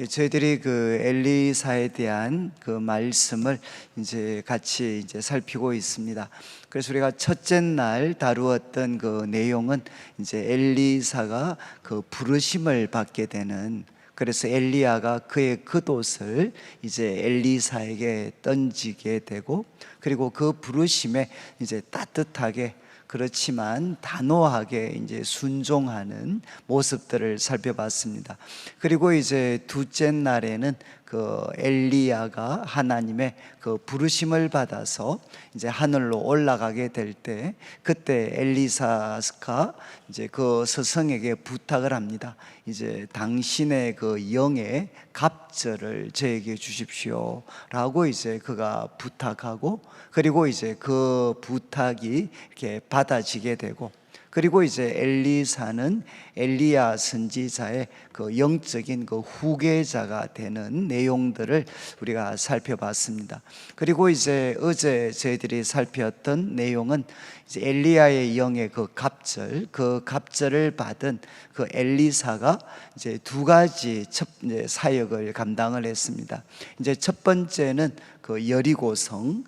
저희들이 그 엘리사에 대한 그 말씀을 이제 같이 살피고 있습니다. 그래서 우리가 첫째 날 다루었던 그 내용은 이제 엘리사가 그 부르심을 받게 되는, 그래서 엘리야가 그의 겉옷을 이제 엘리사에게 던지게 되고, 그리고 그 부르심에 이제 따뜻하게, 그렇지만 단호하게 이제 순종하는 모습들을 살펴봤습니다. 그리고 이제 둘째 날에는 그 엘리야가 하나님의 그 부르심을 받아서 이제 하늘로 올라가게 될 때, 그때 엘리사가 이제 그 스승에게 부탁을 합니다. 이제 당신의 그 영의 갑절을 저에게 주십시오 라고 이제 그가 부탁하고, 그리고 이제 그 부탁이 이렇게 받아지게 되고, 그리고 이제 엘리사는 엘리야 선지자의 그 영적인 그 후계자가 되는 내용들을 우리가 살펴봤습니다. 그리고 이제 어제 저희들이 살폈던 내용은 이제 엘리야의 영의 그 갑절을 받은 그 엘리사가 이제 두 가지 사역을 감당을 했습니다. 이제 첫 번째는 그 여리고성은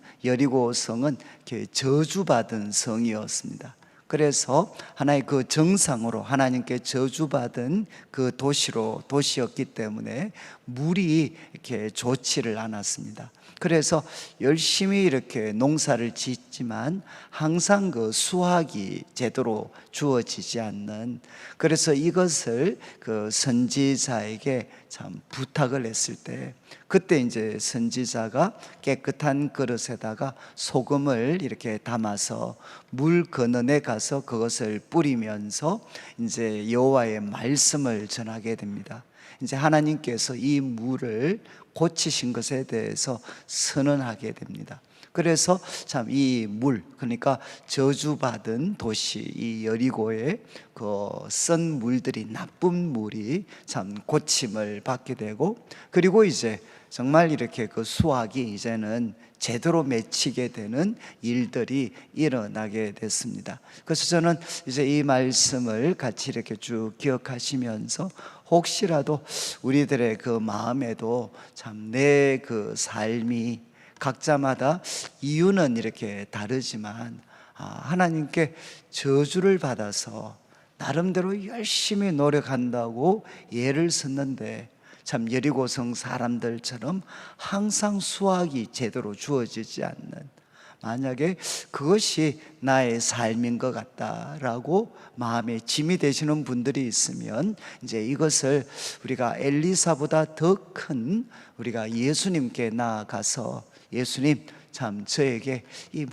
저주받은 성이었습니다. 그래서 하나의 그 정상으로 하나님께 저주받은 그 도시였기 때문에 물이 이렇게 좋지를 않았습니다. 그래서 열심히 이렇게 농사를 짓지만 항상 그 수확이 제대로 주어지지 않는, 그래서 이것을 그 선지자에게 참 부탁을 했을 때, 그때 이제 선지자가 깨끗한 그릇에다가 소금을 이렇게 담아서 물 건너에 가서 그것을 뿌리면서 이제 여호와의 말씀을 전하게 됩니다. 이제 하나님께서 이 물을 고치신 것에 대해서 선언하게 됩니다. 그래서 참 이 물, 그러니까 저주받은 도시 이 여리고의 그 쓴 물들이, 나쁜 물이 참 고침을 받게 되고, 그리고 이제 정말 이렇게 그 수확이 이제는 제대로 맺히게 되는 일들이 일어나게 됐습니다. 그래서 저는 이제 이 말씀을 같이 이렇게 쭉 기억하시면서, 혹시라도 우리들의 그 마음에도 참 내 그 삶이 각자마다 이유는 이렇게 다르지만 하나님께 저주를 받아서 나름대로 열심히 노력한다고 예를 썼는데, 참 여리고성 사람들처럼 항상 수확이 제대로 주어지지 않는, 만약에 그것이 나의 삶인 것 같다라고 마음에 짐이 되시는 분들이 있으면, 이제 이것을 우리가 엘리사보다 더 큰 우리가 예수님께 나아가서, 예수님, 참 저에게 이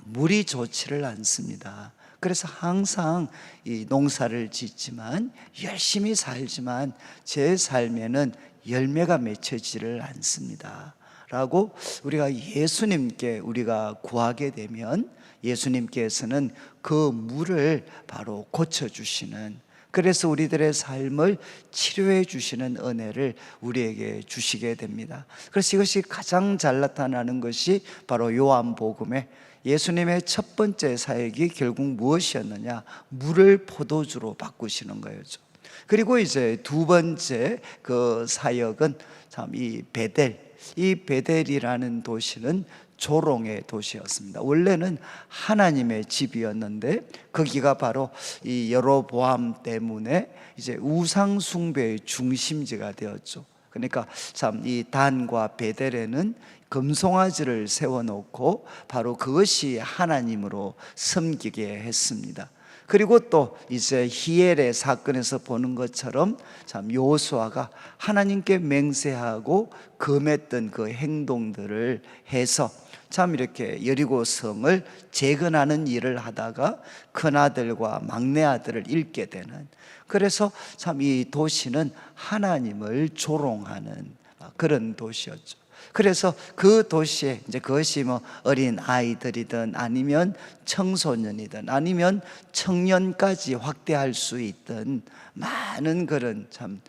물이 좋지를 않습니다. 그래서 항상 이 농사를 짓지만 열심히 살지만 제 삶에는 열매가 맺혀지를 않습니다 라고 우리가 예수님께 우리가 구하게 되면, 예수님께서는 그 물을 바로 고쳐주시는, 그래서 우리들의 삶을 치료해 주시는 은혜를 우리에게 주시게 됩니다. 그래서 이것이 가장 잘 나타나는 것이 바로 요한복음에 예수님의 첫 번째 사역이 결국 무엇이었느냐? 물을 포도주로 바꾸시는 거였죠. 그리고 이제 두 번째 그 사역은 참 이 베델이라는 도시는 조롱의 도시였습니다. 원래는 하나님의 집이었는데 거기가 바로 이 여로보암 때문에 이제 우상 숭배의 중심지가 되었죠. 그러니까 참 이 단과 베델에는 금송아지를 세워놓고 바로 그것이 하나님으로 섬기게 했습니다. 그리고 또 이제 히엘의 사건에서 보는 것처럼 참 여호수아가 하나님께 맹세하고 금했던 그 행동들을 해서 참 이렇게 여리고성을 재건하는 일을 하다가 큰아들과 막내아들을 잃게 되는, 그래서 참 이 도시는 하나님을 조롱하는 그런 도시였죠. 그래서 그 도시에 이제 그것이 뭐 어린 아이들이든 아니면 청소년이든 아니면 청년까지 확대할 수 있던 많은 그런 참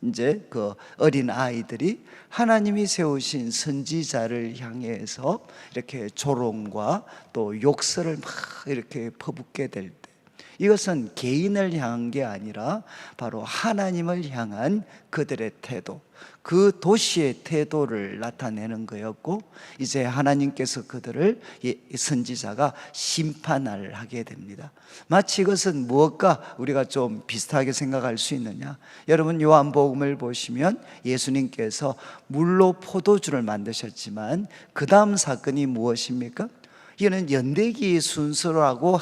이제 그 어린 아이들이 하나님이 세우신 선지자를 향해서 이렇게 조롱과 또 욕설을 막 이렇게 퍼붓게 될 때, 이것은 개인을 향한 게 아니라 바로 하나님을 향한 그들의 태도, 그 도시의 태도를 나타내는 거였고, 이제 하나님께서 그들을 선지자가 심판을 하게 됩니다. 마치 이것은 무엇과 우리가 좀 비슷하게 생각할 수 있느냐, 여러분 요한복음을 보시면 예수님께서 물로 포도주를 만드셨지만 그 다음 사건이 무엇입니까? 이거는 연대기 순서라고,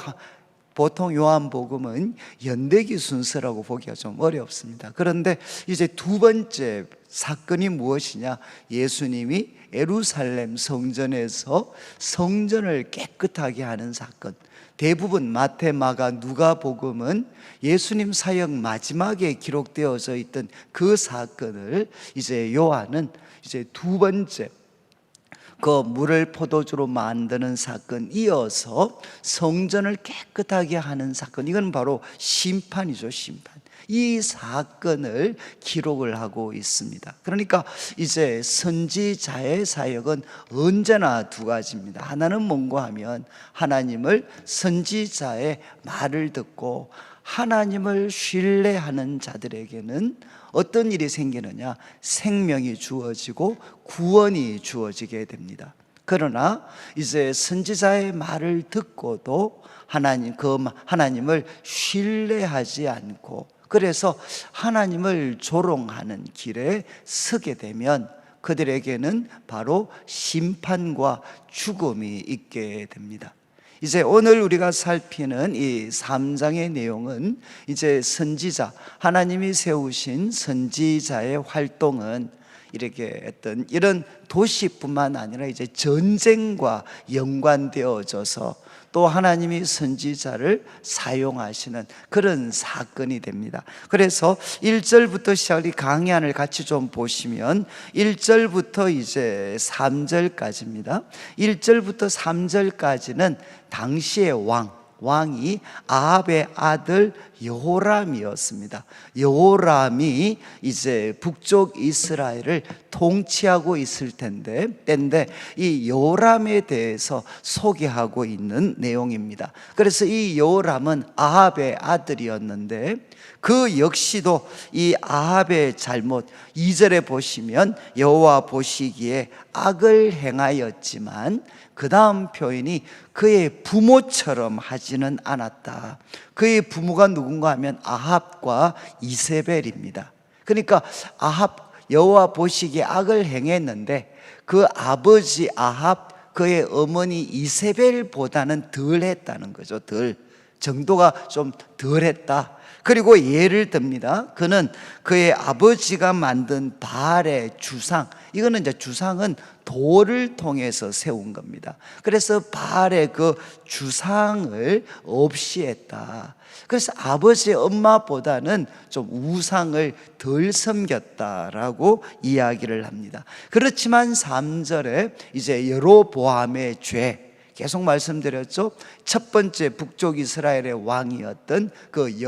보통 요한복음은 연대기 순서라고 보기가 좀 어렵습니다. 그런데 이제 두 번째 사건이 무엇이냐, 예수님이 예루살렘 성전에서 성전을 깨끗하게 하는 사건. 대부분 마태, 마가, 누가복음은 예수님 사역 마지막에 기록되어져 있던 그 사건을 이제 요한은 이제 두 번째, 그 물을 포도주로 만드는 사건 이어서 성전을 깨끗하게 하는 사건, 이건 바로 심판이죠. 심판. 이 사건을 기록을 하고 있습니다. 그러니까 이제 선지자의 사역은 언제나 두 가지입니다. 하나는 뭔가 하면 하나님을, 선지자의 말을 듣고 하나님을 신뢰하는 자들에게는 어떤 일이 생기느냐, 생명이 주어지고 구원이 주어지게 됩니다. 그러나 이제 선지자의 말을 듣고도 하나님을 신뢰하지 않고, 그래서 하나님을 조롱하는 길에 서게 되면 그들에게는 바로 심판과 죽음이 있게 됩니다. 이제 오늘 우리가 살피는 이 3장의 내용은 이제 선지자, 하나님이 세우신 선지자의 활동은 이렇게 어떤 이런 도시뿐만 아니라 이제 전쟁과 연관되어져서 또 하나님이 선지자를 사용하시는 그런 사건이 됩니다. 그래서 1절부터 시작이 강의안을 같이 좀 보시면 1절부터 이제 3절까지입니다. 1절부터 3절까지는 당시의 왕이 아합의 아들 여호람이었습니다. 여호람이 이제 북쪽 이스라엘을 통치하고 있을 때인데 이 여호람에 대해서 소개하고 있는 내용입니다. 그래서 이 여호람은 아합의 아들이었는데 그 역시도 이 아합의 잘못, 2절에 보시면 여호와 보시기에 악을 행하였지만 그 다음 표현이 그의 부모처럼 하지는 않았다. 그의 부모가 누군가 하면 아합과 이세벨입니다. 그러니까 아합, 여호와 보시기에 악을 행했는데 그 아버지 아합, 그의 어머니 이세벨보다는 덜 했다는 거죠. 정도가 좀 덜 했다. 그리고 예를 듭니다. 그는 그의 아버지가 만든 바알의 주상, 이거는 이제 주상은 돌을 통해서 세운 겁니다. 그래서 바알의 그 주상을 없이 했다. 그래서 아버지 엄마보다는 좀 우상을 덜 섬겼다라고 이야기를 합니다. 그렇지만 3절에 이제 여로보암의 죄, 계속 말씀드렸죠. 첫 번째 북쪽 이스라엘의 왕이었던 그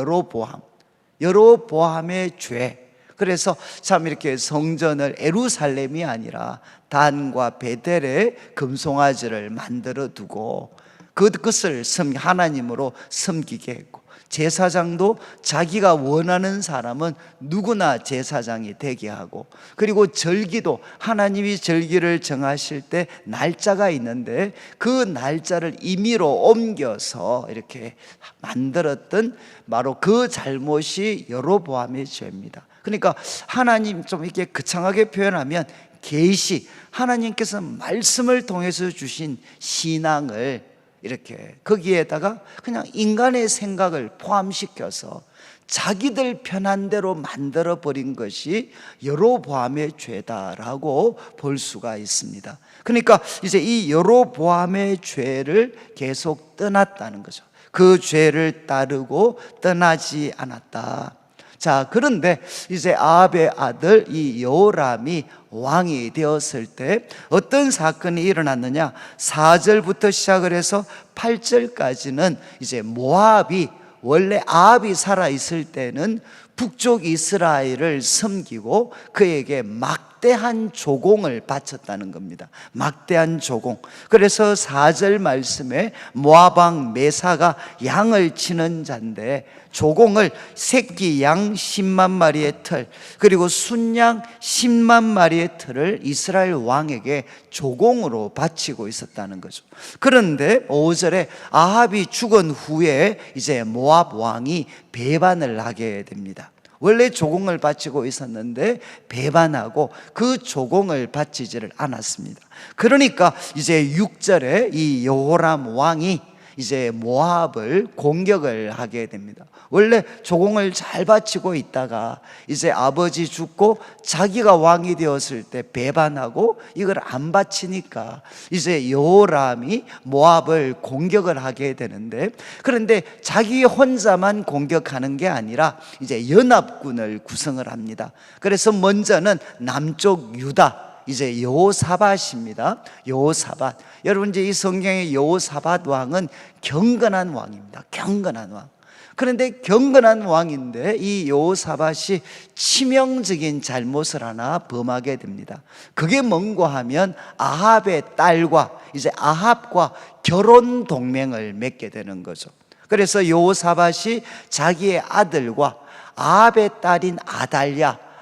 여로보암의 죄. 그래서 참 이렇게 성전을 예루살렘이 아니라 단과 베델에 금송아지를 만들어 두고 그것을 하나님으로 섬기게 했고, 제사장도 자기가 원하는 사람은 누구나 제사장이 되게 하고, 그리고 절기도 하나님이 절기를 정하실 때 날짜가 있는데 그 날짜를 임의로 옮겨서 이렇게 만들었던 바로 그 잘못이 여로보암의 죄입니다. 그러니까 하나님, 좀 이렇게 거창하게 표현하면 계시, 하나님께서 말씀을 통해서 주신 신앙을 이렇게 거기에다가 그냥 인간의 생각을 포함시켜서 자기들 편한 대로 만들어 버린 것이 여로보암의 죄다라고 볼 수가 있습니다. 그러니까 이제 이 여로보암의 죄를 계속 떠났다는 거죠. 그 죄를 따르고 떠나지 않았다. 자, 그런데 이제 아합의 아들 이 여호람이 왕이 되었을 때 어떤 사건이 일어났느냐, 4절부터 시작을 해서 8절까지는 이제 모압이, 원래 아합이 살아있을 때는 북쪽 이스라엘을 섬기고 그에게 막대 막대한 조공을 바쳤다는 겁니다. 막대한 조공. 그래서 4절 말씀에 모압 왕 메사가 양을 치는 자인데 조공을 새끼 양 10만 마리의 털 그리고 순양 10만 마리의 털을 이스라엘 왕에게 조공으로 바치고 있었다는 거죠. 그런데 5절에 아합이 죽은 후에 이제 모압 왕이 배반을 하게 됩니다. 원래 조공을 바치고 있었는데 배반하고 그 조공을 바치지를 않았습니다. 그러니까 이제 6절에 이 여호람 왕이 이제 모압을 공격을 하게 됩니다. 원래 조공을 잘 바치고 있다가 이제 아버지 죽고 자기가 왕이 되었을 때 배반하고 이걸 안 바치니까 이제 여호람이 모압을 공격을 하게 되는데, 그런데 자기 혼자만 공격하는 게 아니라 이제 연합군을 구성을 합니다. 그래서 먼저는 남쪽 유다, 이제 여호사밧입니다. 여호사밧. 여러분, 이제 이 성경의 여호사밧 왕은 경건한 왕입니다. 경건한 왕. 그런데 경건한 왕인데 이 여호사밧이 치명적인 잘못을 하나 범하게 됩니다. 그게 뭔가 하면 아합의 딸과 이제 아합과 결혼 동맹을 맺게 되는 거죠. 그래서 여호사밧이 자기의 아들과 아합의 딸인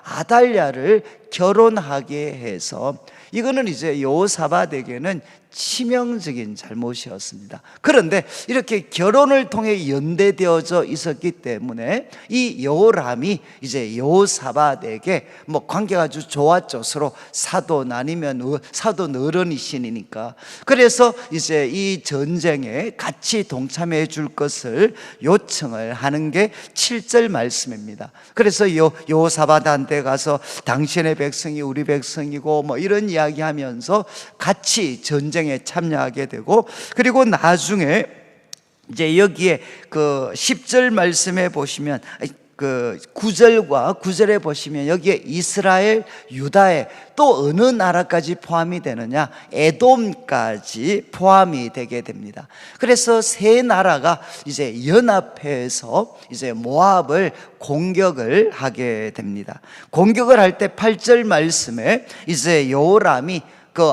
아달랴를 결혼하게 해서, 이거는 이제 여호사밧에게는 치명적인 잘못이었습니다. 그런데 이렇게 결혼을 통해 연대되어져 있었기 때문에 이 여호람이 이제 여호사밧에게 뭐 관계가 아주 좋았죠. 서로 사돈 아니면 사돈 어른이시니까. 그래서 이제 이 전쟁에 같이 동참해 줄 것을 요청을 하는 게 7절 말씀입니다. 그래서 여호사밧한테 가서 당신의 백성이 우리 백성이고 뭐 이런 이야기하면서 같이 전쟁에 참여하게 되고, 그리고 나중에 이제 여기에 그 10절 말씀에 보시면 그 9절과 9절에 보시면 여기에 이스라엘, 유다에 또 어느 나라까지 포함이 되느냐? 에돔까지 포함이 되게 됩니다. 그래서 세 나라가 이제 연합해서 이제 모압을 공격을 하게 됩니다. 공격을 할 때 8절 말씀에 이제 여호람이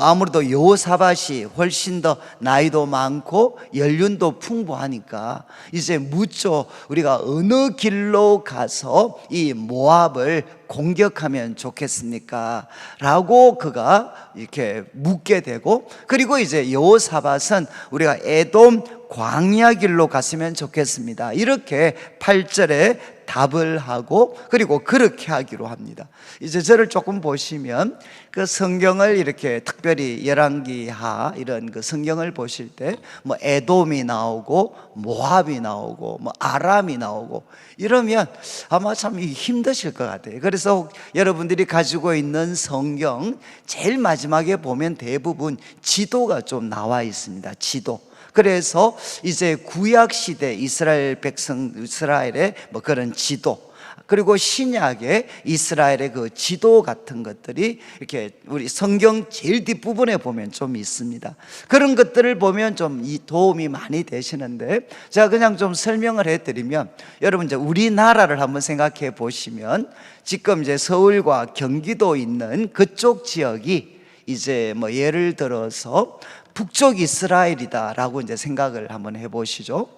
아무래도 여호사밧이 훨씬 더 나이도 많고 연륜도 풍부하니까 이제 묻죠. 우리가 어느 길로 가서 이 모압을 공격하면 좋겠습니까? 라고 그가 이렇게 묻게 되고, 그리고 이제 여호사밧은 우리가 에돔 광야 길로 갔으면 좋겠습니다, 이렇게 8절에 답을 하고, 그리고 그렇게 하기로 합니다. 이제 저를 조금 보시면 그 성경을 이렇게 특별히 열왕기하 이런 그 성경을 보실 때 뭐 에돔이 나오고 모압이 나오고 뭐 아람이 나오고 이러면 아마 참 힘드실 것 같아요. 그래서 여러분들이 가지고 있는 성경 제일 마지막에 보면 대부분 지도가 좀 나와 있습니다. 지도. 그래서 이제 구약 시대 이스라엘 백성, 이스라엘의 뭐 그런 지도, 그리고 신약의 이스라엘의 그 지도 같은 것들이 이렇게 우리 성경 제일 뒷부분에 보면 좀 있습니다. 그런 것들을 보면 좀 도움이 많이 되시는데, 제가 그냥 좀 설명을 해드리면, 여러분 이제 우리나라를 한번 생각해 보시면 지금 이제 서울과 경기도 있는 그쪽 지역이 이제 뭐 예를 들어서 북쪽 이스라엘이다라고 이제 생각을 한번 해보시죠.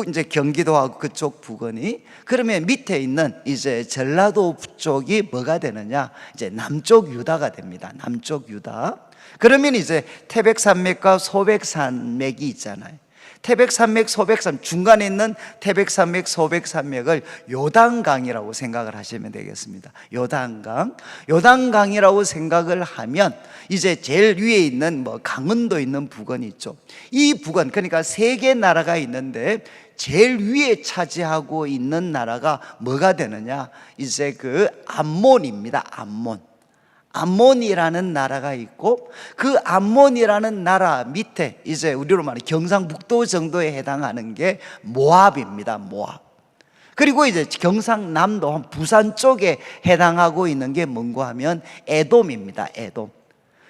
이제 경기도하고 그쪽 부근이, 그러면 밑에 있는 이제 전라도 쪽이 뭐가 되느냐? 이제 남쪽 유다가 됩니다. 남쪽 유다. 그러면 이제 태백산맥과 소백산맥이 있잖아요. 태백산맥, 소백산, 중간에 있는 태백산맥, 소백산맥을 요단강이라고 생각을 하시면 되겠습니다. 요단강이라고 생각을 하면 이제 제일 위에 있는 뭐 강원도 있는 부근이 있죠. 이 부근, 그러니까 세 개 나라가 있는데 제일 위에 차지하고 있는 나라가 뭐가 되느냐? 이제 그 암몬입니다. 암몬이라는 나라가 있고, 그 암몬이라는 나라 밑에 이제 우리로 말하면 경상북도 정도에 해당하는 게 모압입니다. 모압. 그리고 이제 경상남도 부산 쪽에 해당하고 있는 게 뭔가 하면 에돔입니다. 에돔.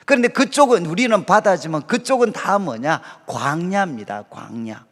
그런데 그쪽은, 우리는 바다지만 그쪽은 다 뭐냐? 광야입니다. 광야.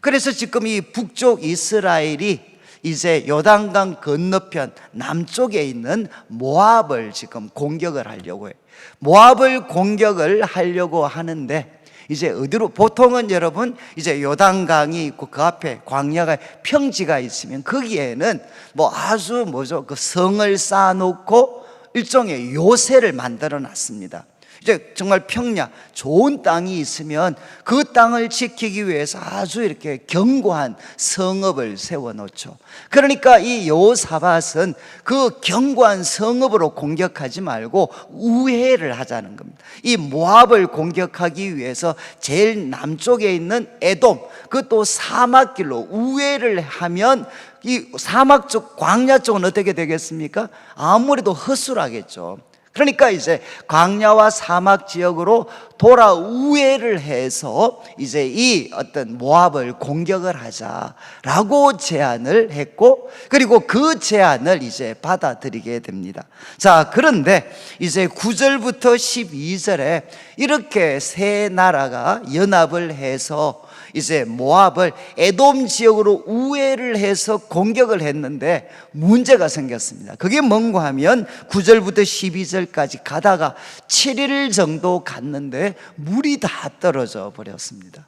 그래서 지금 이 북쪽 이스라엘이 이제 요단강 건너편 남쪽에 있는 모압을 지금 공격을 하려고 해요. 모압을 공격을 하려고 하는데 이제 어디로, 보통은 여러분 이제 요단강이 있고 그 앞에 광야가 평지가 있으면 거기에는 뭐 아주 그 성을 쌓아놓고 일종의 요새를 만들어 놨습니다. 이제 정말 평야 좋은 땅이 있으면 그 땅을 지키기 위해서 아주 이렇게 견고한 성읍을 세워놓죠. 그러니까 이 여호사밧은 그 견고한 성읍으로 공격하지 말고 우회를 하자는 겁니다. 이 모압을 공격하기 위해서 제일 남쪽에 있는 에돔, 그것도 사막길로 우회를 하면 이 사막 쪽, 광야 쪽은 어떻게 되겠습니까? 아무래도 허술하겠죠. 그러니까 이제 광야와 사막 지역으로 돌아 우회를 해서 이제 이 어떤 모압을 공격을 하자라고 제안을 했고, 그리고 그 제안을 이제 받아들이게 됩니다. 자, 그런데 이제 9절부터 12절에 이렇게 세 나라가 연합을 해서 이제 모압을 에돔 지역으로 우회를 해서 공격을 했는데 문제가 생겼습니다. 그게 뭔가 하면 9절부터 12절까지 가다가 7일 정도 갔는데 물이 다 떨어져 버렸습니다.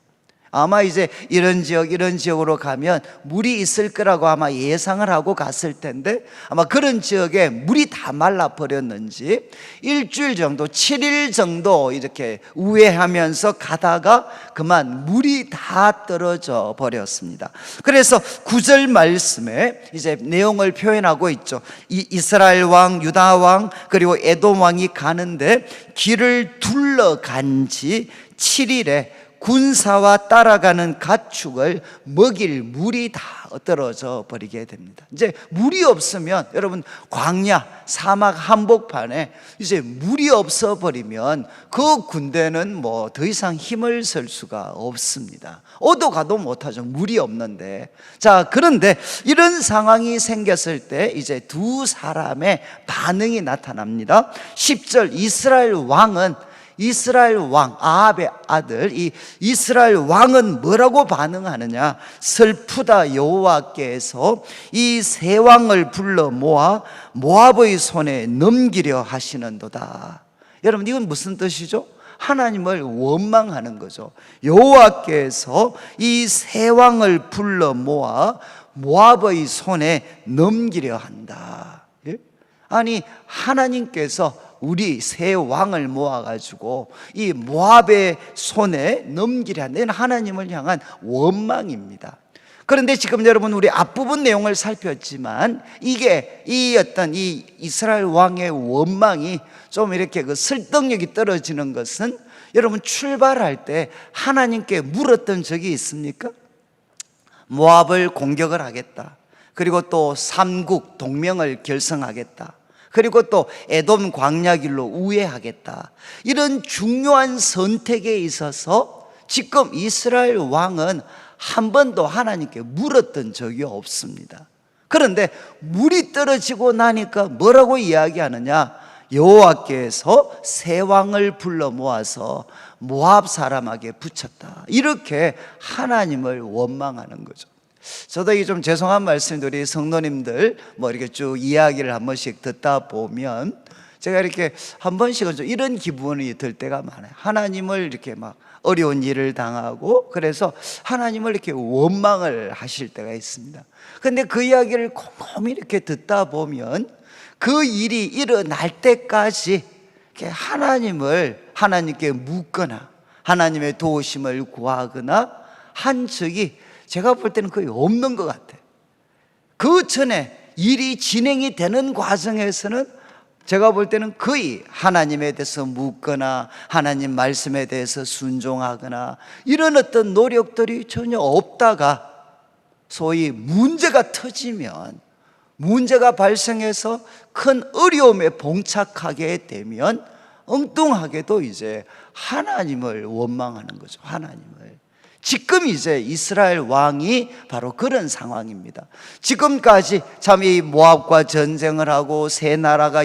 아마 이제 이런 지역으로 가면 물이 있을 거라고 아마 예상을 하고 갔을 텐데, 아마 그런 지역에 물이 다 말라버렸는지 일주일 정도, 7일 정도 이렇게 우회하면서 가다가 그만 물이 다 떨어져 버렸습니다. 그래서 9절 말씀에 이제 내용을 표현하고 있죠. 이스라엘 왕, 유다 왕, 그리고 에돔 왕이 가는데 길을 둘러간 지 7일에 군사와 따라가는 가축을 먹일 물이 다 떨어져 버리게 됩니다. 이제 물이 없으면 여러분, 광야 사막 한복판에 이제 물이 없어 버리면 그 군대는 뭐 더 이상 힘을 쓸 수가 없습니다. 어디 가도 못하죠, 물이 없는데. 자, 그런데 이런 상황이 생겼을 때 이제 두 사람의 반응이 나타납니다. 10절, 이스라엘 왕 아합의 아들 이 이스라엘 왕은 뭐라고 반응하느냐? 슬프다, 여호와께서 이 세 왕을 불러 모아 모압의 손에 넘기려 하시는도다. 여러분, 이건 무슨 뜻이죠? 하나님을 원망하는 거죠. 여호와께서 이 세 왕을 불러 모아 모압의 손에 넘기려 한다. 아니, 하나님께서 우리 세 왕을 모아가지고 이 모압의 손에 넘기려 한다는 하나님을 향한 원망입니다. 그런데 지금 여러분, 우리 앞부분 내용을 살폈지만 이게 이 이스라엘 왕의 원망이 좀 이렇게 그 설득력이 떨어지는 것은, 여러분 출발할 때 하나님께 물었던 적이 있습니까? 모압을 공격을 하겠다, 그리고 또 삼국 동맹을 결성하겠다, 그리고 또 에돔 광야길로 우회하겠다, 이런 중요한 선택에 있어서 지금 이스라엘 왕은 한 번도 하나님께 물었던 적이 없습니다. 그런데 물이 떨어지고 나니까 뭐라고 이야기하느냐? 여호와께서 세 왕을 불러 모아서 모압 사람에게 붙였다, 이렇게 하나님을 원망하는 거죠. 저도 이게 좀 죄송한 말씀인데, 우리 성도님들 뭐 이렇게 쭉 이야기를 한 번씩 듣다 보면 제가 이렇게 한 번씩은 좀 이런 기분이 들 때가 많아요. 하나님을 이렇게 막 어려운 일을 당하고 그래서 하나님을 이렇게 원망을 하실 때가 있습니다. 근데 그 이야기를 곰곰이 이렇게 듣다 보면 그 일이 일어날 때까지 이렇게 하나님께 묻거나 하나님의 도우심을 구하거나 한 적이 제가 볼 때는 거의 없는 것 같아요. 그 전에 일이 진행이 되는 과정에서는 제가 볼 때는 거의 하나님에 대해서 묻거나 하나님 말씀에 대해서 순종하거나 이런 어떤 노력들이 전혀 없다가 소위 문제가 터지면, 문제가 발생해서 큰 어려움에 봉착하게 되면 엉뚱하게도 이제 하나님을 원망하는 거죠. 하나님을. 지금 이제 이스라엘 왕이 바로 그런 상황입니다. 지금까지 참 이 모압과 전쟁을 하고 세 나라가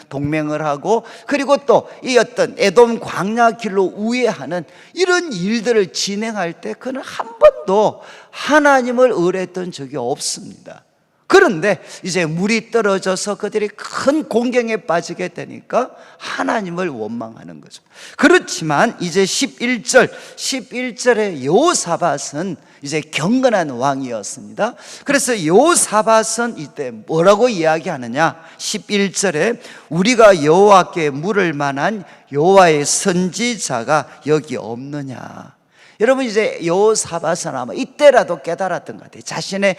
동맹을 하고, 그리고 또 이 어떤 에돔 광야 길로 우회하는 이런 일들을 진행할 때 그는 한 번도 하나님을 의뢰했던 적이 없습니다. 그런데 이제 물이 떨어져서 그들이 큰 공경에 빠지게 되니까 하나님을 원망하는 거죠. 그렇지만 이제 11절에 여호사밧은 이제 경건한 왕이었습니다. 그래서 여호사밧은 이때 뭐라고 이야기하느냐? 11절에 우리가 여호와께 물을 만한 여호와의 선지자가 여기 없느냐. 여러분, 이제 여호사밧은 아마 이때라도 깨달았던 것 같아요. 자신의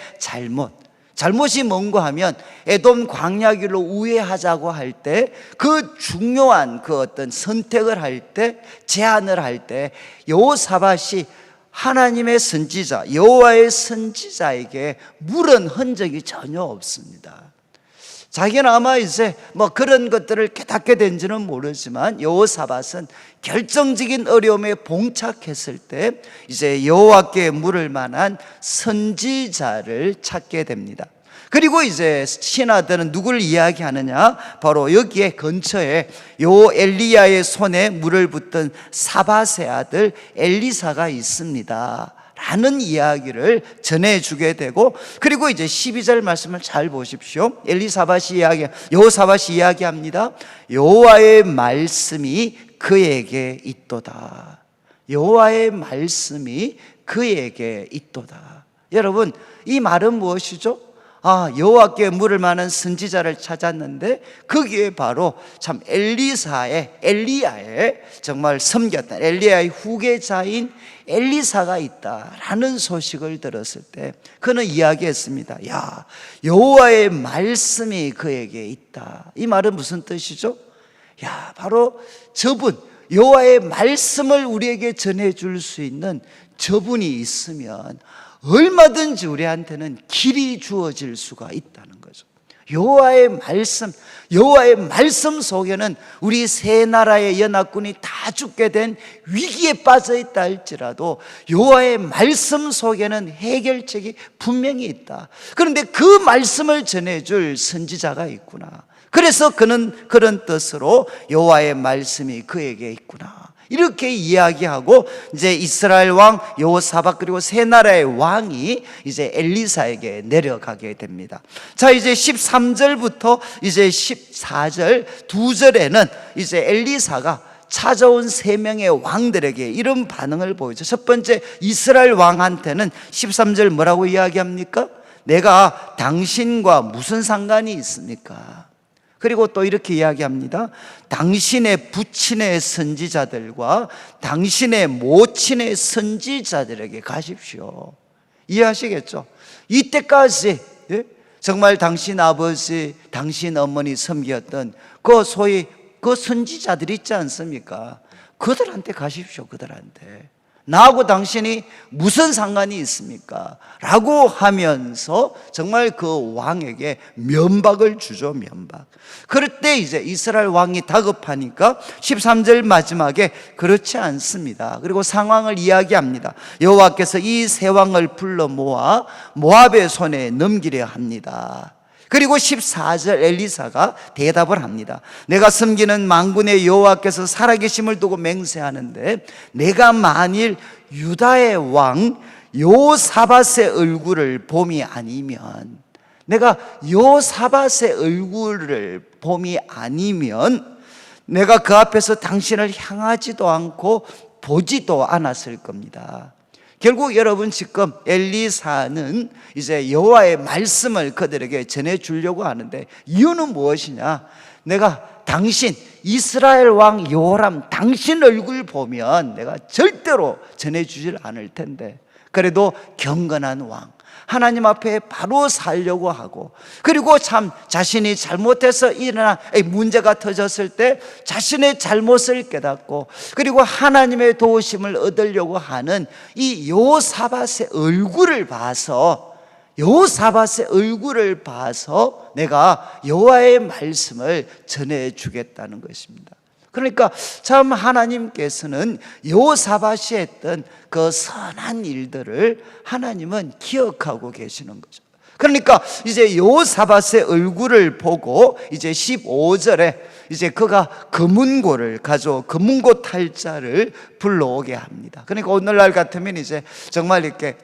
잘못이 뭔가 하면 에돔 광야길로 우회하자고 할 때, 그 중요한 그 어떤 선택을 할 때, 제안을 할 때 여호사밧이 하나님의 선지자, 여호와의 선지자에게 물은 흔적이 전혀 없습니다. 자기는 아마 이제 뭐 그런 것들을 깨닫게 된지는 모르지만 여호사밧은 결정적인 어려움에 봉착했을 때 이제 여호와께 물을 만한 선지자를 찾게 됩니다. 그리고 이제 신하들은 누구를 이야기하느냐? 바로 여기에 근처에 요 엘리야의 손에 물을 붓던 사밧의 아들 엘리사가 있습니다 라는 이야기를 전해주게 되고, 그리고 이제 12절 말씀을 잘 보십시오. 여호사밧이 이야기합니다. 여호와의 말씀이 그에게 있도다. 여호와의 말씀이 그에게 있도다. 여러분, 이 말은 무엇이죠? 여호와께 물을 만한 선지자를 찾았는데 거기에 바로 참 엘리야의 정말 섬겼던 엘리야의 후계자인 엘리사가 있다라는 소식을 들었을 때 그는 이야기했습니다. 여호와의 말씀이 그에게 있다. 이 말은 무슨 뜻이죠? 바로 저분, 여호와의 말씀을 우리에게 전해줄 수 있는 저분이 있으면 얼마든지 우리한테는 길이 주어질 수가 있다는 거죠. 여호와의 말씀 속에는 우리 세 나라의 연합군이 다 죽게 된 위기에 빠져 있다 할지라도 여호와의 말씀 속에는 해결책이 분명히 있다. 그런데 그 말씀을 전해줄 선지자가 있구나. 그래서 그는 그런 뜻으로 여호와의 말씀이 그에게 있구나, 이렇게 이야기하고 이제 이스라엘 왕 여호사밧 그리고 세 나라의 왕이 이제 엘리사에게 내려가게 됩니다. 자, 이제 13절부터 이제 14절 2절에는 이제 엘리사가 찾아온 세 명의 왕들에게 이런 반응을 보이죠. 첫 번째 이스라엘 왕한테는 13절 뭐라고 이야기합니까? 내가 당신과 무슨 상관이 있습니까? 그리고 또 이렇게 이야기합니다. 당신의 부친의 선지자들과 당신의 모친의 선지자들에게 가십시오. 이해하시겠죠? 이때까지 정말 당신 아버지, 당신 어머니 섬겼던 그 소위 그 선지자들 있지 않습니까? 그들한테 가십시오. 그들한테. 나하고 당신이 무슨 상관이 있습니까? 라고 하면서 정말 그 왕에게 면박을 주죠. 면박. 그럴 때 이제 이스라엘 왕이 다급하니까 13절 마지막에 그렇지 않습니다. 그리고 상황을 이야기합니다. 여호와께서 이 세 왕을 불러 모아 모압의 손에 넘기려 합니다. 그리고 14절 엘리사가 대답을 합니다. 내가 섬기는 만군의 여호와께서 살아계심을 두고 맹세하는데 내가 만일 유다의 왕 여호사밧의 얼굴을 봄이 아니면, 내가 여호사밧의 얼굴을 봄이 아니면 내가 그 앞에서 당신을 향하지도 않고 보지도 않았을 겁니다. 결국 여러분, 지금 엘리사는 이제 여호와의 말씀을 그들에게 전해주려고 하는데 이유는 무엇이냐? 내가 당신 이스라엘 왕 여호람 당신 얼굴 보면 내가 절대로 전해주질 않을 텐데, 그래도 경건한 왕, 하나님 앞에 바로 살려고 하고, 그리고 참 자신이 잘못해서 일어난 문제가 터졌을 때 자신의 잘못을 깨닫고 그리고 하나님의 도우심을 얻으려고 하는 이 여호사밧의 얼굴을 봐서 내가 여호와의 말씀을 전해주겠다는 것입니다. 그러니까 참 하나님께서는 여호사밧이 했던 그 선한 일들을 하나님은 기억하고 계시는 거죠. 그러니까 이제 여호사밧의 얼굴을 보고 이제 15절에 이제 그가 금은고를 가져 금은고 탈자를 불러오게 합니다. 그러니까 오늘날 같으면 이제 정말 이렇게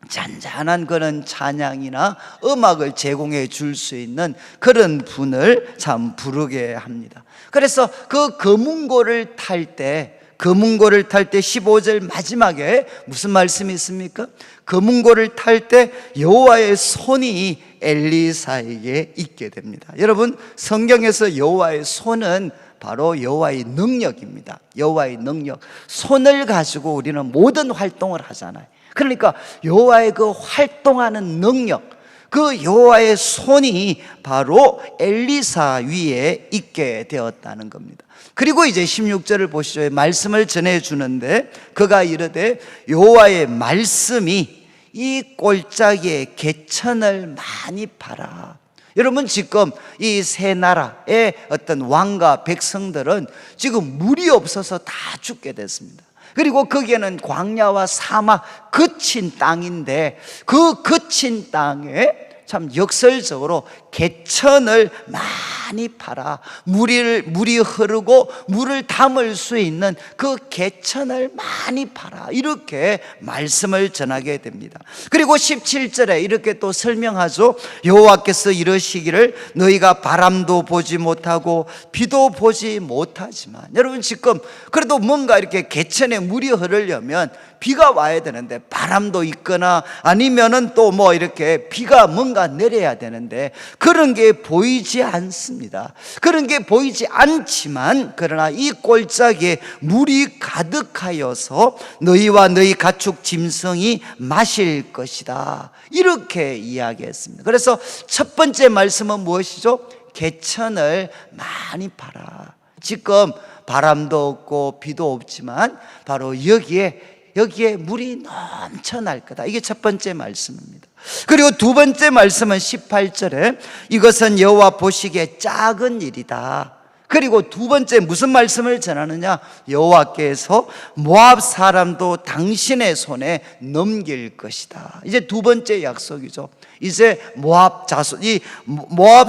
잔잔한 그런 찬양이나 음악을 제공해 줄 수 있는 그런 분을 참 부르게 합니다. 그래서 그 검은고를 탈 때 15절 마지막에 무슨 말씀이 있습니까? 검은고를 탈 때 여호와의 손이 엘리사에게 있게 됩니다. 여러분, 성경에서 여호와의 손은 바로 여호와의 능력입니다. 여호와의 능력, 손을 가지고 우리는 모든 활동을 하잖아요. 그러니까 여호와의 그 활동하는 능력, 그 여호와의 손이 바로 엘리사 위에 있게 되었다는 겁니다. 그리고 이제 16절을 보시죠. 말씀을 전해주는데 그가 이르되 여호와의 말씀이 이 골짜기에 개천을 많이 팔아. 여러분, 지금 이 세 나라의 어떤 왕과 백성들은 지금 물이 없어서 다 죽게 됐습니다. 그리고 거기에는 광야와 사막, 거친 땅인데 그 거친 땅에 참 역설적으로 개천을 많이 팔아 물이 흐르고 물을 담을 수 있는 그 개천을 많이 팔아, 이렇게 말씀을 전하게 됩니다. 그리고 17절에 이렇게 또 설명하죠. 여호와께서 이러시기를 너희가 바람도 보지 못하고 비도 보지 못하지만. 여러분, 지금 그래도 뭔가 이렇게 개천에 물이 흐르려면 비가 와야 되는데, 바람도 있거나 아니면은 또 뭐 이렇게 비가 뭔가 내려야 되는데 그런 게 보이지 않습니다. 그런 게 보이지 않지만 그러나 이 골짜기에 물이 가득하여서 너희와 너희 가축 짐승이 마실 것이다, 이렇게 이야기했습니다. 그래서 첫 번째 말씀은 무엇이죠? 개천을 많이 팔아. 지금 바람도 없고 비도 없지만 바로 여기에 물이 넘쳐날 거다. 이게 첫 번째 말씀입니다. 그리고 두 번째 말씀은 18절에 이것은 여호와 보시기에 작은 일이다. 그리고 두 번째 무슨 말씀을 전하느냐? 여호와께서 모압 사람도 당신의 손에 넘길 것이다. 이제 두 번째 약속이죠. 이제 모압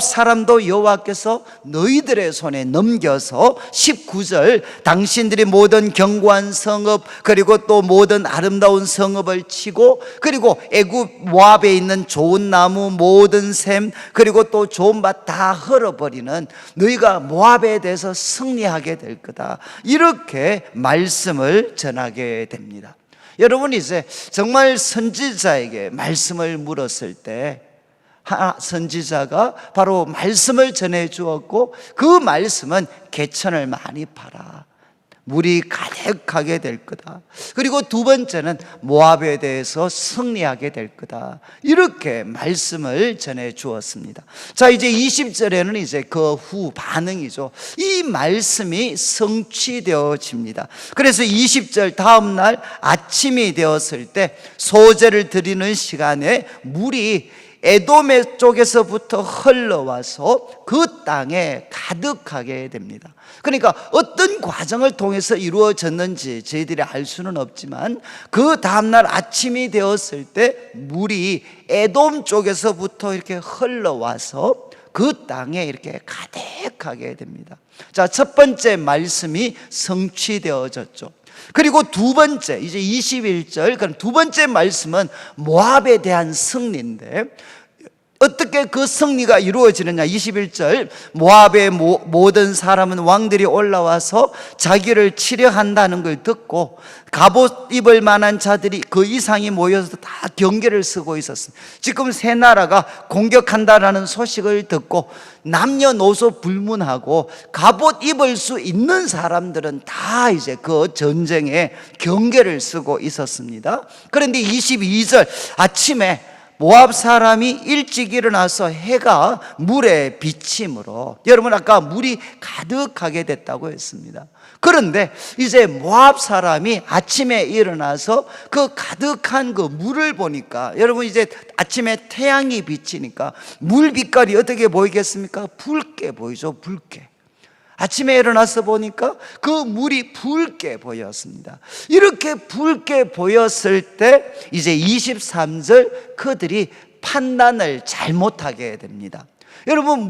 사람도 여호와께서 너희들의 손에 넘겨서 19절 당신들이 모든 견고한 성읍 그리고 또 모든 아름다운 성읍을 치고 그리고 애굽 모압에 있는 좋은 나무 모든 샘 그리고 또 좋은 밭 다 헐어버리는 너희가 모압에 대해서 승리하게 될 거다, 이렇게 말씀을 전하게 됩니다. 여러분, 이제 정말 선지자에게 말씀을 물었을 때 선지자가 바로 말씀을 전해 주었고 그 말씀은 개천을 많이 팔아 물이 가득하게 될 거다. 그리고 두 번째는 모압에 대해서 승리하게 될 거다, 이렇게 말씀을 전해 주었습니다. 자, 이제 20절에는 이제 그 후 반응이죠. 이 말씀이 성취되어집니다. 그래서 20절 다음 날 아침이 되었을 때 소제를 드리는 시간에 물이 에돔의 쪽에서부터 흘러와서 그 땅에 가득하게 됩니다. 그러니까 어떤 과정을 통해서 이루어졌는지 저희들이 알 수는 없지만 그 다음날 아침이 되었을 때 물이 에돔 쪽에서부터 이렇게 흘러와서 그 땅에 이렇게 가득하게 됩니다. 자, 첫 번째 말씀이 성취되어졌죠. 그리고 두 번째, 이제 21절, 그럼 두 번째 말씀은 모압에 대한 승리인데 어떻게 그 승리가 이루어지느냐? 21절 모압의 모든 사람은 왕들이 올라와서 자기를 치려 한다는 걸 듣고 갑옷 입을 만한 자들이 그 이상이 모여서 다 경계를 서고 있었습니다. 지금 세 나라가 공격한다라는 소식을 듣고 남녀노소 불문하고 갑옷 입을 수 있는 사람들은 다 이제 그 전쟁에 경계를 서고 있었습니다. 그런데 22절 아침에 모압 사람이 일찍 일어나서 해가 물에 비침으로, 여러분 아까 물이 가득하게 됐다고 했습니다. 그런데 이제 모압 사람이 아침에 일어나서 그 가득한 그 물을 보니까, 여러분 이제 아침에 태양이 비치니까 물 빛깔이 어떻게 보이겠습니까? 붉게 보이죠. 붉게. 아침에 일어나서 보니까 그 물이 붉게 보였습니다. 이렇게 붉게 보였을 때 이제 23절 그들이 판단을 잘못하게 됩니다. 여러분,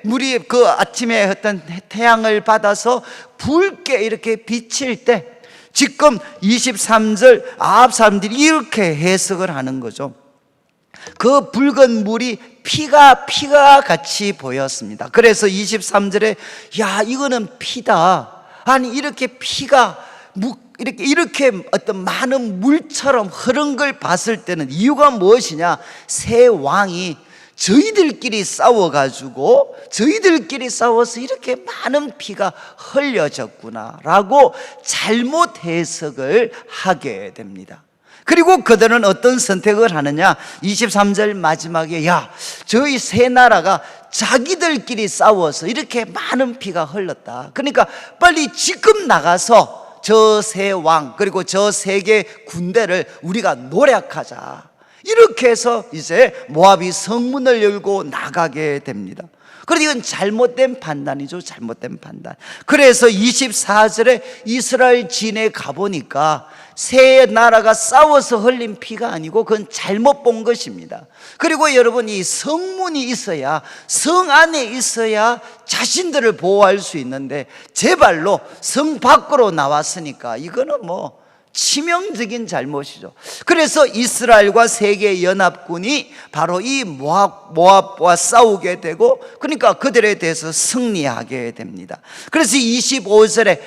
물이 그 아침에 어떤 태양을 받아서 붉게 이렇게 비칠 때 지금 23절 아합 사람들이 이렇게 해석을 하는 거죠. 그 붉은 물이 피가 같이 보였습니다. 그래서 23절에 야, 이거는 피다. 아니, 이렇게 피가 이렇게 어떤 많은 물처럼 흐른 걸 봤을 때는 이유가 무엇이냐? 세 왕이 저희들끼리 싸워가지고 저희들끼리 싸워서 이렇게 많은 피가 흘려졌구나 라고 잘못 해석을 하게 됩니다. 그리고 그들은 어떤 선택을 하느냐? 23절 마지막에 야, 저희 세 나라가 자기들끼리 싸워서 이렇게 많은 피가 흘렀다. 그러니까 빨리 지금 나가서 저 세 왕 그리고 저 세 개 군대를 우리가 노력하자. 이렇게 해서 이제 모압이 성문을 열고 나가게 됩니다. 그런데 이건 잘못된 판단이죠. 잘못된 판단. 그래서 24절에 이스라엘 진에 가보니까 세 나라가 싸워서 흘린 피가 아니고 그건 잘못 본 것입니다. 그리고 여러분, 이 성문이 있어야, 성 안에 있어야 자신들을 보호할 수 있는데 제 발로 성 밖으로 나왔으니까 이거는 뭐 치명적인 잘못이죠. 그래서 이스라엘과 세계 연합군이 바로 이 모압과 싸우게 되고, 그러니까 그들에 대해서 승리하게 됩니다. 그래서 25절에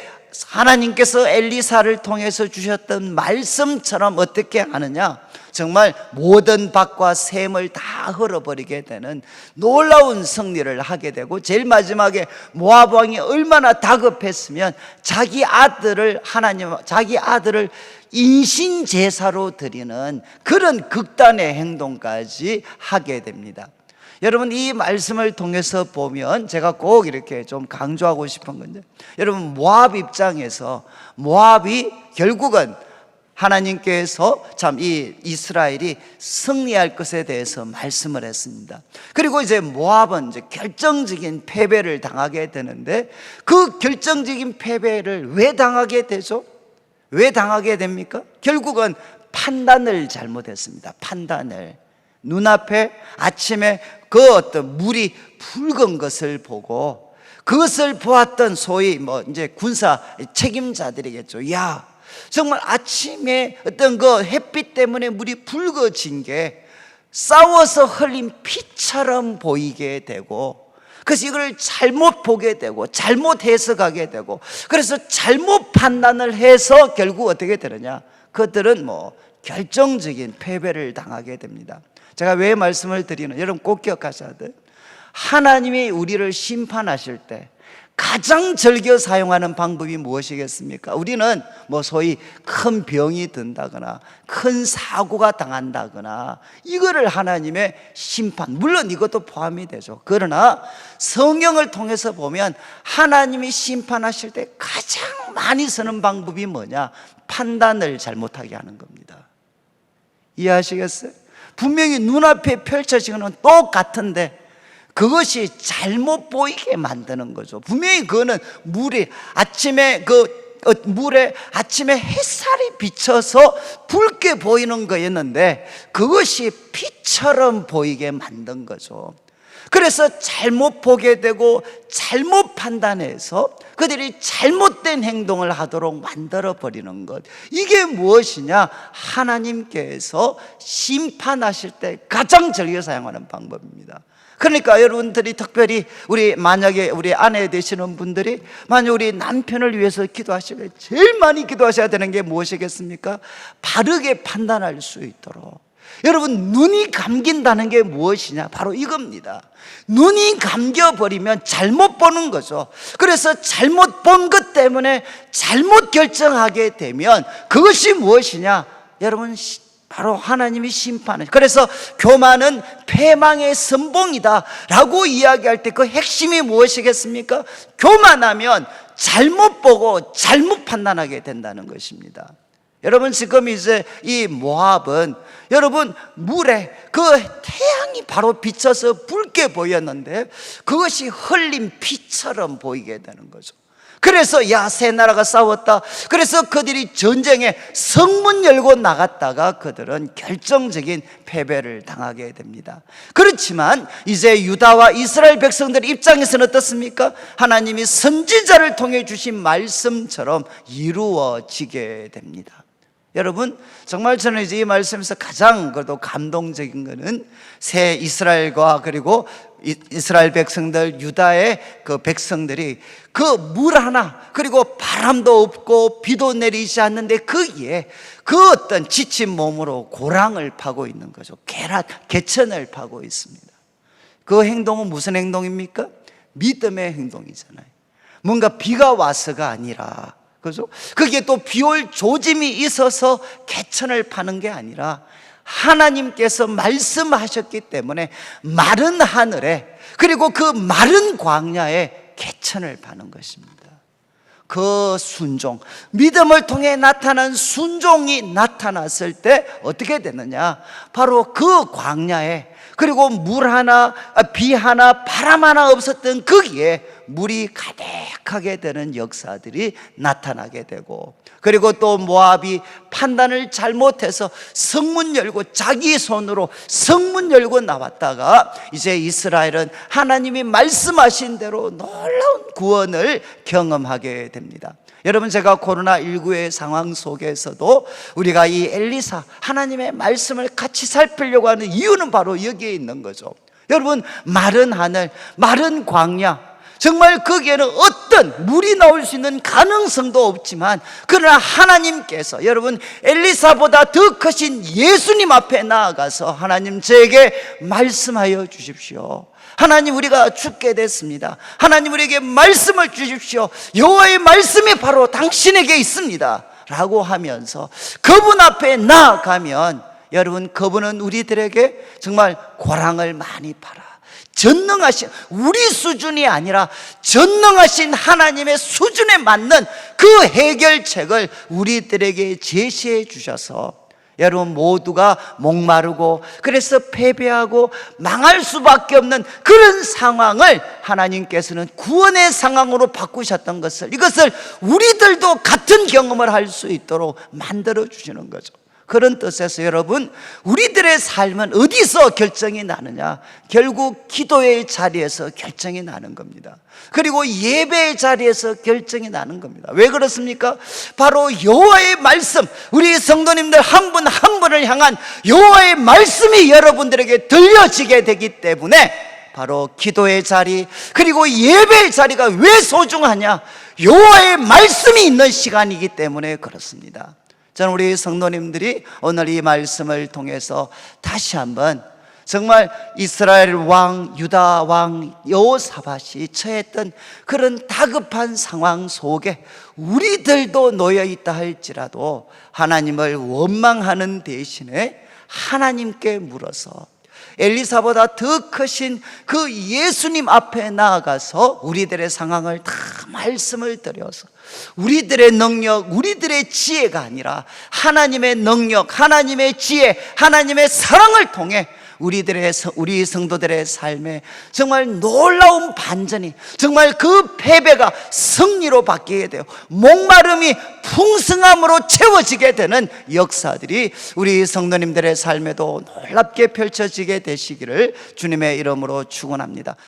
하나님께서 엘리사를 통해서 주셨던 말씀처럼 어떻게 하느냐? 정말 모든 밭과 샘을 다 흘어버리게 되는 놀라운 승리를 하게 되고, 제일 마지막에 모압 왕이 얼마나 다급했으면 자기 아들을 인신 제사로 드리는 그런 극단의 행동까지 하게 됩니다. 여러분, 이 말씀을 통해서 보면 제가 꼭 이렇게 좀 강조하고 싶은 건데, 여러분, 모압 입장에서 모압이 결국은 하나님께서 참 이 이스라엘이 승리할 것에 대해서 말씀을 했습니다. 그리고 이제 모압은 이제 결정적인 패배를 당하게 되는데, 그 결정적인 패배를 왜 당하게 되죠? 왜 당하게 됩니까? 결국은 판단을 잘못했습니다. 판단을. 눈앞에 아침에 그 어떤 물이 붉은 것을 보고, 그것을 보았던 소위 이제 군사 책임자들이겠죠. 야, 정말 아침에 어떤 그 햇빛 때문에 물이 붉어진 게 싸워서 흘린 피처럼 보이게 되고, 그래서 이걸 잘못 보게 되고 잘못 해석하게 되고, 그래서 잘못 판단을 해서 결국 어떻게 되느냐? 그들은 결정적인 패배를 당하게 됩니다. 제가 왜 말씀을 드리는, 여러분 꼭 기억하셔야 돼요. 하나님이 우리를 심판하실 때 가장 즐겨 사용하는 방법이 무엇이겠습니까? 우리는 소위 큰 병이 든다거나 큰 사고가 당한다거나 이거를 하나님의 심판, 물론 이것도 포함이 되죠. 그러나 성경을 통해서 보면 하나님이 심판하실 때 가장 많이 쓰는 방법이 뭐냐? 판단을 잘못하게 하는 겁니다. 이해하시겠어요? 분명히 눈앞에 펼쳐지는 건 똑같은데 그것이 잘못 보이게 만드는 거죠. 분명히 그거는 물에 아침에 햇살이 비쳐서 붉게 보이는 거였는데 그것이 피처럼 보이게 만든 거죠. 그래서 잘못 보게 되고 잘못 판단해서 그들이 잘못된 행동을 하도록 만들어버리는 것, 이게 무엇이냐? 하나님께서 심판하실 때 가장 즐겨 사용하는 방법입니다. 그러니까 여러분들이 특별히 만약에 우리 아내 되시는 분들이 만약 우리 남편을 위해서 기도하실 때 제일 많이 기도하셔야 되는 게 무엇이겠습니까? 바르게 판단할 수 있도록. 여러분, 눈이 감긴다는 게 무엇이냐? 바로 이겁니다. 눈이 감겨버리면 잘못 보는 거죠. 그래서 잘못 본 것 때문에 잘못 결정하게 되면 그것이 무엇이냐? 여러분, 바로 하나님이 심판을. 그래서 교만은 패망의 선봉이다 라고 이야기할 때 그 핵심이 무엇이겠습니까? 교만하면 잘못 보고 잘못 판단하게 된다는 것입니다. 여러분, 지금 이제 이 모압은 여러분 물에 그 태양이 바로 비쳐서 붉게 보였는데 그것이 흘린 피처럼 보이게 되는 거죠. 그래서 야, 세 나라가 싸웠다. 그래서 그들이 전쟁에 성문 열고 나갔다가 그들은 결정적인 패배를 당하게 됩니다. 그렇지만 이제 유다와 이스라엘 백성들 입장에서는 어떻습니까? 하나님이 선지자를 통해 주신 말씀처럼 이루어지게 됩니다. 여러분, 정말 저는 이제 이 말씀에서 가장 그래도 감동적인 것은 새 이스라엘과 그리고 이스라엘 백성들, 유다의 그 백성들이 그 물 하나, 그리고 바람도 없고 비도 내리지 않는데 거기에 그 어떤 지친 몸으로 고랑을 파고 있는 거죠. 개천을 파고 있습니다. 그 행동은 무슨 행동입니까? 믿음의 행동이잖아요. 뭔가 비가 와서가 아니라, 그죠? 그게 또 비올 조짐이 있어서 개천을 파는 게 아니라 하나님께서 말씀하셨기 때문에 마른 하늘에, 그리고 그 마른 광야에 개천을 파는 것입니다. 그 순종, 믿음을 통해 나타난 순종이 나타났을 때 어떻게 되느냐? 바로 그 광야에, 그리고 물 하나, 비 하나, 바람 하나 없었던 거기에 물이 가득하게 되는 역사들이 나타나게 되고, 그리고 또 모압이 판단을 잘못해서 성문 열고 자기 손으로 성문 열고 나왔다가 이제 이스라엘은 하나님이 말씀하신 대로 놀라운 구원을 경험하게 됩니다. 여러분, 제가 코로나19의 상황 속에서도 우리가 이 엘리사, 하나님의 말씀을 같이 살피려고 하는 이유는 바로 여기에 있는 거죠. 여러분, 마른 하늘, 마른 광야, 정말 거기에는 어떤 물이 나올 수 있는 가능성도 없지만, 그러나 하나님께서, 여러분, 엘리사보다 더 크신 예수님 앞에 나아가서 하나님, 저에게 말씀하여 주십시오. 하나님, 우리가 죽게 됐습니다. 하나님, 우리에게 말씀을 주십시오. 여호와의 말씀이 바로 당신에게 있습니다 라고 하면서 그분 앞에 나아가면, 여러분, 그분은 우리들에게 정말 고랑을 많이 팔아 전능하신, 우리 수준이 아니라 전능하신 하나님의 수준에 맞는 그 해결책을 우리들에게 제시해 주셔서 여러분 모두가 목마르고 그래서 패배하고 망할 수밖에 없는 그런 상황을 하나님께서는 구원의 상황으로 바꾸셨던 것을, 이것을 우리들도 같은 경험을 할 수 있도록 만들어 주시는 거죠. 그런 뜻에서 여러분, 우리들의 삶은 어디서 결정이 나느냐? 결국 기도의 자리에서 결정이 나는 겁니다. 그리고 예배의 자리에서 결정이 나는 겁니다. 왜 그렇습니까? 바로 여호와의 말씀, 우리 성도님들 한 분 한 분을 향한 여호와의 말씀이 여러분들에게 들려지게 되기 때문에 바로 기도의 자리, 그리고 예배의 자리가 왜 소중하냐? 여호와의 말씀이 있는 시간이기 때문에 그렇습니다. 저는 우리 성도님들이 오늘 이 말씀을 통해서 다시 한번 정말 이스라엘 왕, 유다 왕 여호사밧이 처했던 그런 다급한 상황 속에 우리들도 놓여 있다 할지라도 하나님을 원망하는 대신에 하나님께 물어서 엘리사보다 더 크신 그 예수님 앞에 나아가서 우리들의 상황을 다 말씀을 드려서 우리들의 능력, 우리들의 지혜가 아니라 하나님의 능력, 하나님의 지혜, 하나님의 사랑을 통해 우리 성도들의 삶에 정말 놀라운 반전이, 정말 그 패배가 승리로 바뀌게 돼요. 목마름이 풍성함으로 채워지게 되는 역사들이 우리 성도님들의 삶에도 놀랍게 펼쳐지게 되시기를 주님의 이름으로 축원합니다.